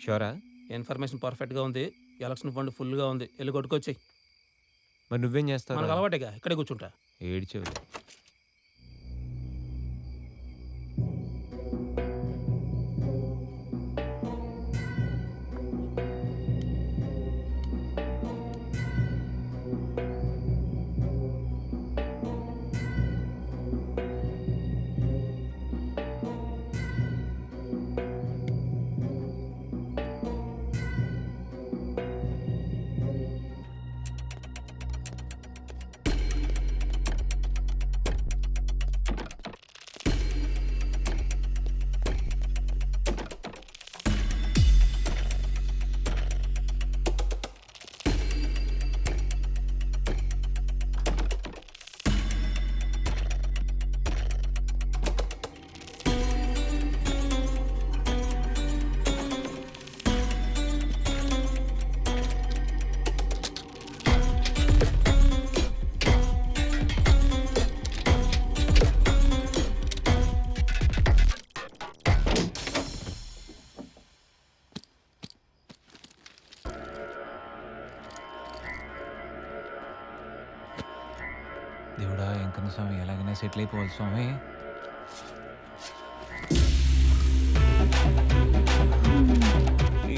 షూరా? Information పర్ఫెక్ట్గా ఉంది. Election fund ఫుల్గా ఉంది. వెళ్ళి కొట్టుకొచ్చాయి. మరి నువ్వేం చేస్తావు? మనకు అలవాటేగా, ఇక్కడే కూర్చుంటా. ఏడ్చేవు. దేవుడా వెంకన్న స్వామి, ఎలాగైనా సెటిల్ అయిపోవాలి స్వామి.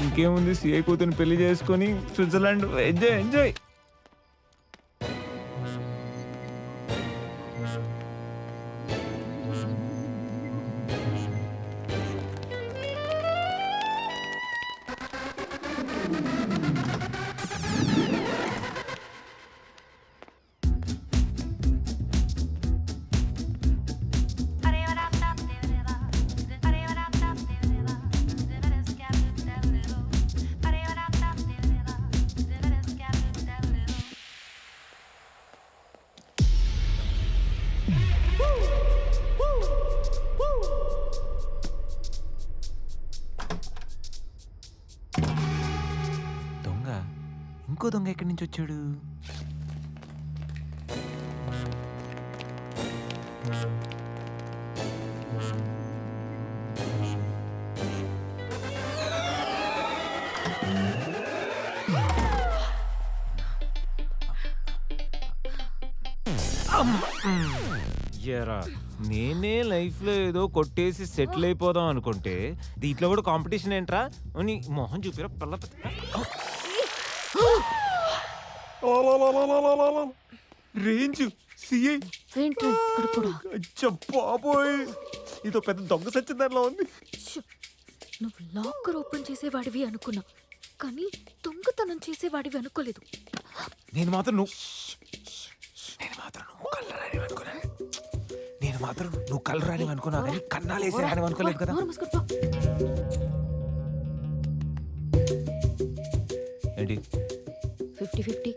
ఇంకేముంది, సిఐ కూతురు పెళ్లి చేసుకొని స్విట్జర్లాండ్ ఎంజాయ్ ఎంజాయ్. ఇంకో దొంగ ఎక్కడి నుంచి వచ్చాడు? నేనే లైఫ్లో ఏదో కొట్టేసి సెటిల్ అయిపోదాం అనుకుంటే దీంట్లో కూడా కాంపిటీషన్ ఏంట్రా అని మొహం చూపిరా పిల్ల. రేంజ్ సిఐ బాబోయ్, ఇదో పెద్ద దొంగ సచ్చిందానిలో ఉంది. నువ్వు లాకర్ ఓపెన్ చేసేవాడివి అనుకున్నా, కానీ దొంగతనం చేసేవాడివి అనుకోలేదు. నేను మాత్రం నువ్వు కలరాని అనుకున్నా కానీ కన్నాలేసే అని అనుకోలేదు కదా. ఏంటి 50-50?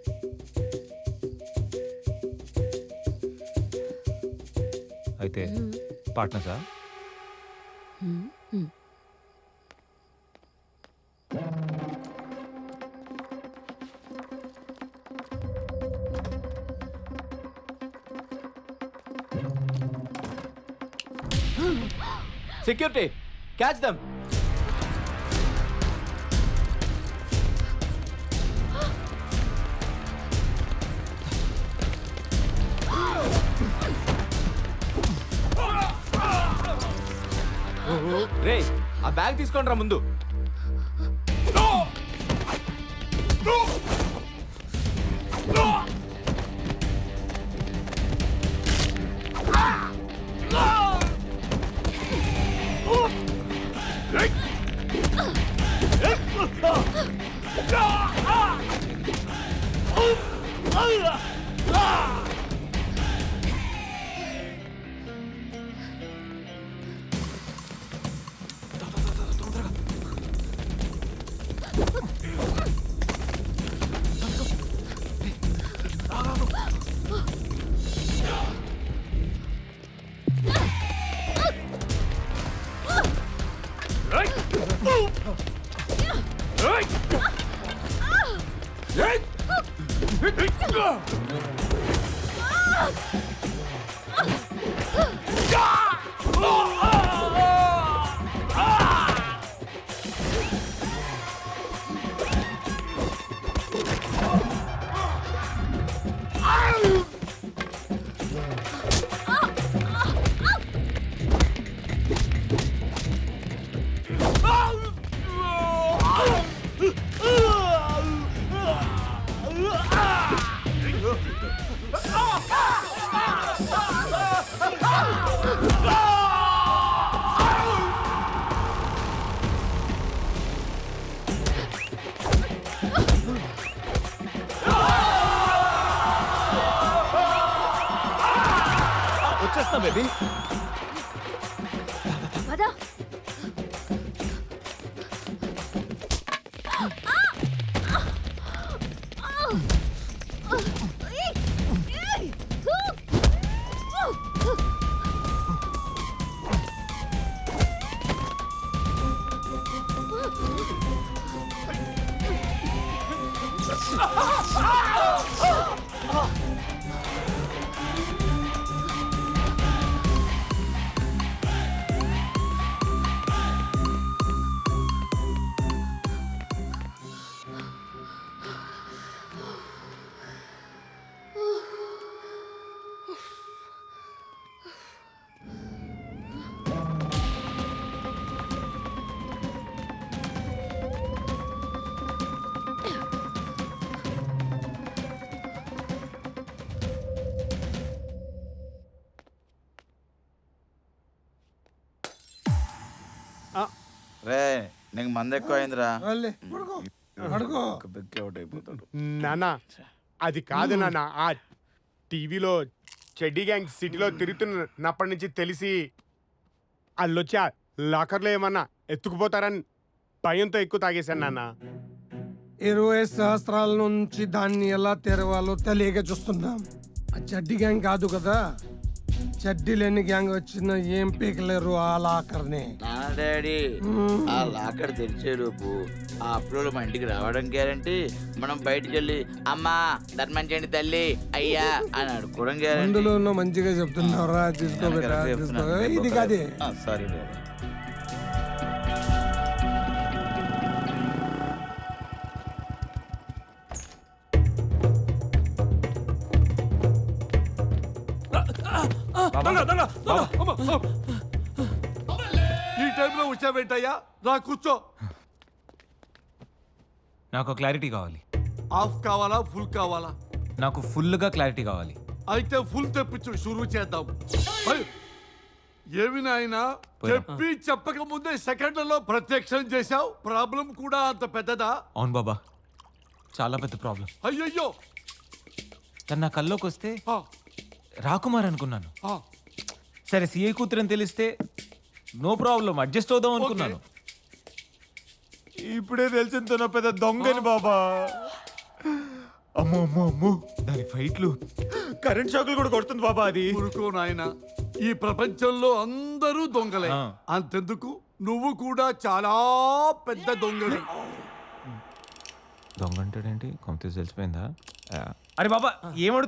అయితే పార్ట్నర్సా? Security, catch them. రే, ఆ బ్యాగ్ తీసుకోండి రా ముందు. వస్తున్నా బేబీ. పదా రే నీకు మంది ఎక్కువ అయిందిరా. నానా అది కాదు నాన్న, ఆ టీవీలో చెడ్డీ గ్యాంగ్ సిటీలో తిరుగుతున్నప్పటి నుంచి తెలిసి వాళ్ళొచ్చి ఆ లాకర్లో ఏమన్నా ఎత్తుకుపోతారని భయంతో ఎక్కువ తాగేశాను నాన్న. 20 సంవత్సరాల నుంచి దాన్ని ఎలా తెరవాలో తెలియక చూస్తున్నాం. ఆ చెడ్డి గ్యాంగ్ కాదు కదా, చెడ్డీ లేని గ్యాంగ్ వచ్చిన ఏం పీకలేరు ఆ లాకర్ని. నా డాడీ ఆ లాకర్ తెరిచేలోపు ఆ అప్రోలు మా ఇంటికి రావడం గ్యారంటీ. మనం బయటికి వెళ్ళి అమ్మా ధర్మం చేయండి తల్లి అయ్యా అని అడుకోవడం గ్యారంటీ. అందులో మంచిగా చెప్తున్నారా, తీసుకోబెట్టా తీసుకో. ఇది కాదే. Sorry daddy. ఈ టైంలో వచ్చావేంటయ్యా? రా కూర్చో. నాకు క్లారిటీ కావాలి. హాఫ్ కావాలా ఫుల్ కావాలా? నాకు ఫుల్గా క్లారిటీ కావాలి. అయితే ఫుల్ తెప్పించు, షురూ చేద్దాం. అయ్, ఏమి నాయనా చెప్పి చెప్పక ముందే సెకండ్లలో ప్రత్యక్షం చేశావు. ప్రాబ్లం కూడా అంత పెద్దదా? అవును బాబా, చాలా పెద్ద ప్రాబ్లం. అయ్యయ్యో. తను నా కల్లోకి వస్తే ఆ, రాకుమార్ అనుకున్నాను. ఆ, సరే సిఐ కూతురని తెలిస్తే నో ప్రాబ్లం, అడ్జస్ట్ అవుదాం అనుకున్నాను. ఇప్పుడే తెలిసిందో నా పెద్ద దొంగని బాబా. అమ్మో అమ్మో అమ్మో, దాని ఫైట్లు కరెంట్ షాకులు కూడా కొడుతుంది బాబా అది. ఊరుకో నాయనా, ఈ ప్రపంచంలో అందరూ దొంగలే. ఆ. అంతెందుకు నువ్వు కూడా చాలా పెద్ద దొంగలి. దొంగ అంటాడేంటి, కొంత తెలిసిపోయిందా? అరే బాబా ఏమడు